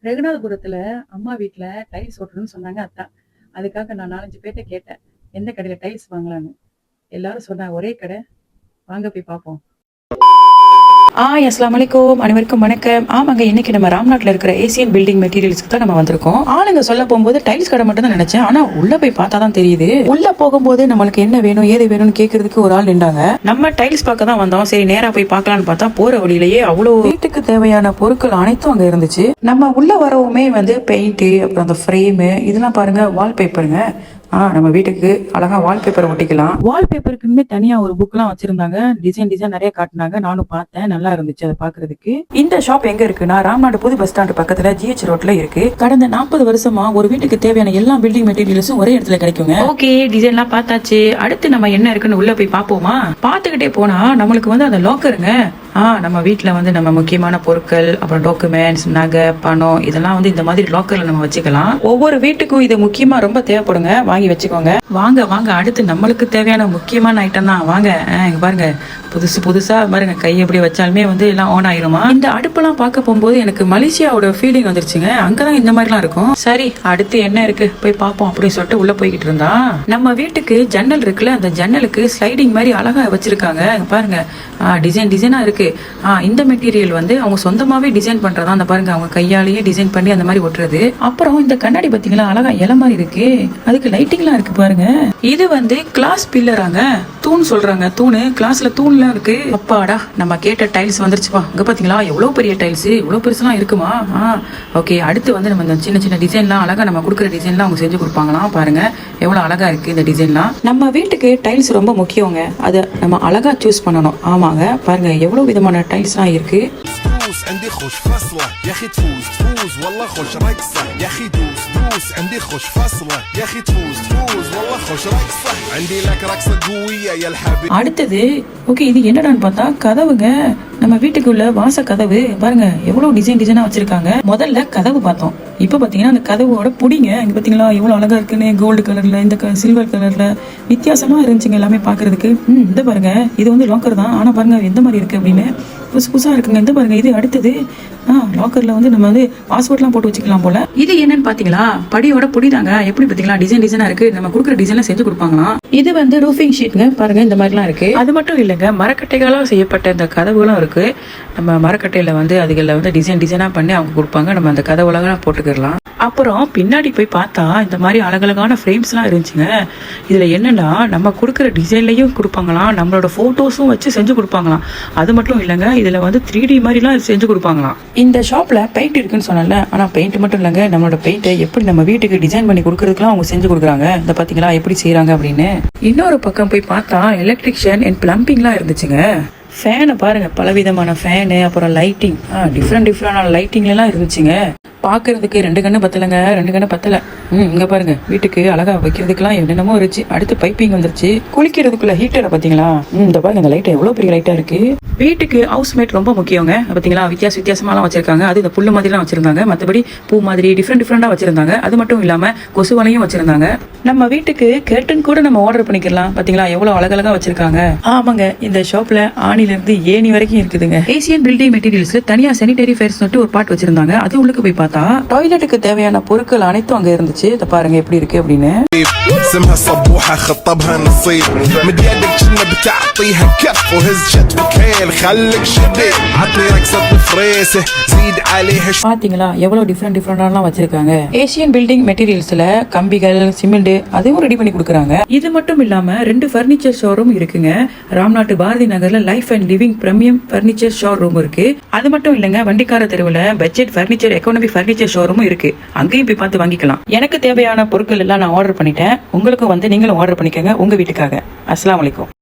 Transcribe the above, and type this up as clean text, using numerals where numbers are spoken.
ரகுநாதபுரத்துல அம்மா வீட்டுல டைல்ஸ் ஒட்டணும்னு சொன்னாங்க அத்தான். அதுக்காக நான் 4-5 பேர்ட்ட கேட்டேன், எந்த கடையில டைல்ஸ் வாங்கலான்னு. எல்லாரும் சொன்னாங்க ஒரே கடை, வாங்க போய் பார்ப்போம். அஸ்ஸலாமு அலைக்கும், அனைவருக்கும் வணக்கம். ஆமாங்க, இன்னைக்கு நம்ம ராம்நாட்டில் இருக்கிற ஏசியன் பில்டிங் மெட்டீரியல்ஸ்க்கு தான் நம்ம வந்திருக்கோம். ஆளுங்க சொல்ல போகும்போது டைல்ஸ் கடை மட்டும் தான் நினைச்சேன், ஆனா உள்ள போய் பார்த்தா தான் தெரியுது. உள்ள போகும்போது நம்மளுக்கு என்ன வேணும் ஏது வேணும்னு கேட்கறதுக்கு ஒரு ஆள் நின்றாங்க. நம்ம டைல்ஸ் பார்க்க தான் வந்தோம், சரி நேரா போய் பார்க்கலான்னு பார்த்தா போற வழியிலேயே அவ்வளவு வீட்டுக்கு தேவையான பொருட்கள் அனைத்தும் அங்க இருந்துச்சு. நம்ம உள்ள வரவுமே பெயிண்ட், அப்புறம் அந்த ஃப்ரேமு இதெல்லாம் பாருங்க, வால்பேப்பருங்க. நம்ம வீட்டுக்கு அழகா வால்பேப்பர் ஒட்டிக்கலாம். வால்பேப்பருக்குமே தனியா ஒரு புக் எல்லாம் வச்சிருந்தாங்க, டிசைன் நிறைய காட்டினாங்க. நானும் பார்த்தேன், நல்லா இருந்துச்சு அதை பாக்குறதுக்கு. இந்த ஷாப் எங்க இருக்குன்னா ராம்நாடு புது பஸ் ஸ்டாண்ட் பக்கத்துல GH ரோட்ல இருக்கு. கடந்த 40 வருஷமா ஒரு வீட்டுக்கு தேவையான எல்லா பில்டிங் மெட்டீரியல்ஸும் ஒரே இடத்துல கிடைக்குங்க. ஓகே, டிசைன் எல்லாம் பார்த்தாச்சு. அடுத்து நம்ம என்ன இருக்குன்னு உள்ள போய் பாப்போமா? பாத்துக்கிட்டே போனா நம்மளுக்கு அந்த லாக்கருங்க. நம்ம வீட்டுல நம்ம முக்கியமான பொருட்கள், அப்புறம் டாக்குமெண்ட்ஸ், நகை, பணம் இதெல்லாம் இந்த மாதிரி லாக்கர்ல நம்ம வச்சுக்கலாம். ஒவ்வொரு வீட்டுக்கும் இது முக்கியமா ரொம்ப தேவைப்படுங்க, வாங்கி வச்சுக்கோங்க. வாங்க வாங்க, அடுத்து நம்மளுக்கு தேவையான முக்கியமான ஐட்டம் தான். வாங்க, இங்க பாருங்க, புதுசா பாருங்க, கை எப்படி வச்சாலுமே எல்லாம் ஆன் ஆயிருமா. இந்த அடுப்பெல்லாம் பார்க்க போகும்போது எனக்கு மலேசியாவோட ஃபீலிங் வந்துருச்சுங்க. அங்கதான் இந்த மாதிரிலாம் இருக்கும். சரி, அடுத்து என்ன இருக்கு போய் பார்ப்போம் அப்படின்னு சொல்லிட்டு உள்ள போய்கிட்டு இருந்தா, நம்ம வீட்டுக்கு ஜன்னல் இருக்குல்ல, அந்த ஜன்னலுக்கு ஸ்லைடிங் மாதிரி அழகா வச்சிருக்காங்க. பாருங்க, டிசைனா இருக்கு. இந்த மெட்டீரியல் அவங்க சொந்தமாவே டிசைன் பண்றதா. அந்த பாருங்க, அவங்க கையாலேயே டிசைன் பண்ணி அந்த மாதிரி ஒட்டுறது. அப்புறம் இந்த கண்ணாடி பாத்தீங்களா, அழகா இலை மாதிரி இருக்கு. அதுக்கு லைட்டிங்லாம் இருக்கு பாருங்க. இது கிளாஸ் பில்லராங்க, தூண் சொல்றாங்க. தூணு, கிளாஸ்ல தூண்லாம் இருக்கு. அப்பாடா, நம்ம கேட்ட டைல்ஸ் வந்துருச்சுப்பா. இங்க பாத்தீங்களா எவ்வளவு பெரிய டைல்ஸ், இவ்வளவு பெருசுலாம் இருக்குமா? ஓகே, அடுத்து நம்ம இந்த சின்ன டிசைன்லாம் அழகா நம்ம கொடுக்குற டிசைன்லாம் அவங்க செஞ்சு கொடுப்பாங்களாம். பாருங்க எவ்வளவு அழகா இருக்கு இந்த டிசைன்லாம். நம்ம வீட்டுக்கு டைல்ஸ் ரொம்ப முக்கியங்க, அதை நம்ம அழகா சூஸ் பண்ணணும். ஆமாங்க, பாருங்க எவ்வளவு விதமான டைல்ஸ்லாம் இருக்கு. عندي خوش فصلة يا اخي تفوز والله خوش رقصة يا اخي دوس عندي خوش فصلة يا اخي تفوز والله خوش رقصة عندي لك رقصة قوية يا الحبيب. அடுத்தது ஓகே, இது என்னடான்னு பார்த்தா கதவுங்க. நம்ம வீட்டுக்குள்ள வாச கதவு பாருங்க, எவ்வளவு டிசைனா வச்சிருக்காங்க. முதல்ல கதவு பார்த்தோம், இப்ப பாத்தீங்கன்னா அந்த கதவோட புடிங்க. இங்க பாத்தீங்களா எவ்வளவு அழகா இருக்குன்னு, கோல்டு கலர்ல, இந்த சில்வர் கலர்ல வித்தியாசமா இருந்துச்சுங்க எல்லாமே பாக்குறதுக்கு. இந்த பாருங்க, இது லாக்கர் தான், ஆனா பாருங்க எந்த மாதிரி இருக்கு அப்படின்னு புதுசா இருக்குங்க. இந்த பாருங்க, இது அடுத்தது லாக்கர்ல நம்ம பாஸ்வேர்ட்லாம் போட்டு வச்சுக்கலாம் போல. இது என்னன்னு பாத்தீங்களா, படியோட புடிதாங்க. எப்படி பாத்தீங்களா, டிசைனா இருக்கு. நம்ம கொடுக்குற டிசைன்ல செஞ்சு கொடுப்பாங்களாம். இது ரூஃபிங் ஷீட்ங்க, பாருங்க இந்த மாதிரிலாம் இருக்கு. அது மட்டும் இல்லைங்க, மரக்கட்டைகளால் செய்யப்பட்ட இந்த கதவுகளும் இருக்கு. நம்ம மரக்கட்டையில அதுகளில் டிசைனா பண்ணி அவங்க கொடுப்பாங்க. நம்ம அந்த கதவுலாம் போட்டுக்கலாம். அப்புறம் பின்னாடி போய் பார்த்தா இந்த மாதிரி அழகழகான ஃப்ரேம்ஸ் எல்லாம் இருந்துச்சுங்க. இதுல என்னன்னா, நம்ம கொடுக்குற டிசைன்லயும் கொடுப்பாங்களாம், நம்மளோட போட்டோஸும் வச்சு செஞ்சு கொடுப்பாங்களாம். அது மட்டும் இல்லைங்க, இதுல 3D மாதிரிலாம் செஞ்சு கொடுப்பாங்களாம். இந்த ஷாப்ல பெயிண்ட் இருக்குன்னு சொன்னல, ஆனா பெயிண்ட் மட்டும் இல்லைங்க, நம்மளோட பெயிண்டை எப்படி நம்ம வீட்டுக்கு டிசைன் பண்ணி கொடுக்கறதுக்குலாம் அவங்க செஞ்சு கொடுக்குறாங்க. இந்த பாத்தீங்களா எப்படி செய்யறாங்க அப்படின்னு. இன்னொரு பக்கம் போய் பார்த்தா எலக்ட்ரிஷியன் அண்ட் பிளம்பிங்லாம் இருந்துச்சுங்க. ஃபேனை பாருங்க, பலவிதமான ஃபேனு, அப்புறம் லைட்டிங், டிஃப்ரெண்டான லைட்டிங்லாம் இருந்துச்சுங்க. பாக்குறதுக்கு 2 கண்ணு பத்தலைங்க, 2 கண்ணு பத்தல. இங்க பாருங்க, வீட்டுக்கு அழகா வைக்கிறதுக்குலாம் என்னென்னமோ இருந்துச்சு. அடுத்து பைப்பிங் வந்துருச்சு. குளிக்கிறதுக்குள்ள ஹீட்டரை பாத்தீங்களா, இந்த பாருங்க, இந்த லைட் எவ்வளவு பெரிய லைட்டா இருக்கு. வீட்டுக்கு ஹவுஸ் மேட் ரொம்ப முக்கியங்க. பாத்தீங்களா வித்தியாசமாலாம் வச்சிருக்காங்க. அது இந்த புல்லு மாதிரிலாம் வச்சிருந்தாங்க, மற்றபடி பூ மாதிரி டிஃப்ரெண்டா வச்சிருந்தாங்க. அது மட்டும் இல்லாம கொசுவலையும் வச்சிருந்தாங்க. நம்ம வீட்டுக்கு கர்டன் கூட நம்ம ஆர்டர் பண்ணிக்கலாம். பாத்தீங்களா எவ்வளவு அழகழகா வச்சிருக்காங்க. ஆமாங்க, இந்த ஷாப்ல ஆணில இருந்து ஏணி வரைக்கும் இருக்குதுங்க. ஏசியன் பில்டிங் மெட்டீரியல்ஸ்ல தனியா சானிடரி ஃபேர்ஸ் ஒரு பார்ட் வச்சிருந்தாங்க. அது உள்ளுக்கு போய் பார்த்தா டாய்லெட்டுக்கு தேவையான பொருட்கள் அனைத்தும் அங்க இருந்துச்சு. இத பாருங்க எப்படி இருக்கு அப்படின்னு. اسمها صبوحة خطبها نصيب مد يدك كنا بتعطيها كف وهز شت وكيل خليك شديد عطني رقصة فريسة زيد عليها. பாத்தீங்களா எவ்வளவு டிஃப்ரெண்டாலாம் வச்சிருக்காங்க. ஏசியன் பில்டிங் மெட்டீரியல்ஸ்ல கம்பிகள், சிமெண்ட் அதுவும் ரெடி பண்ணி கொடுக்குறாங்க. இது மட்டும் இல்லாம 2 ஃபர்னிச்சர் ஷோரூம் இருக்குங்க. ராம்நாட்டு பாரதி நகர்ல life and living premium furniture showroom இருக்கு. அது மட்டும் இல்லங்க, வண்டிக்கார தெருவுல பட்ஜெட் ஃபர்னிச்சர், எக்கானமி ஃபர்னிச்சர் ஷோரூமும் இருக்கு. அங்கேயும் போய் பார்த்து வாங்கிக்கலாம். எனக்கு தேவையான பொருட்கள் எல்லாம் நான் ஆர்டர் பண்ணிட்டேன். உங்களுக்கு நீங்களும் ஆர்டர் பண்ணிக்கோங்க உங்க வீட்டுக்காக. அஸ்ஸலாமு அலைக்கும்.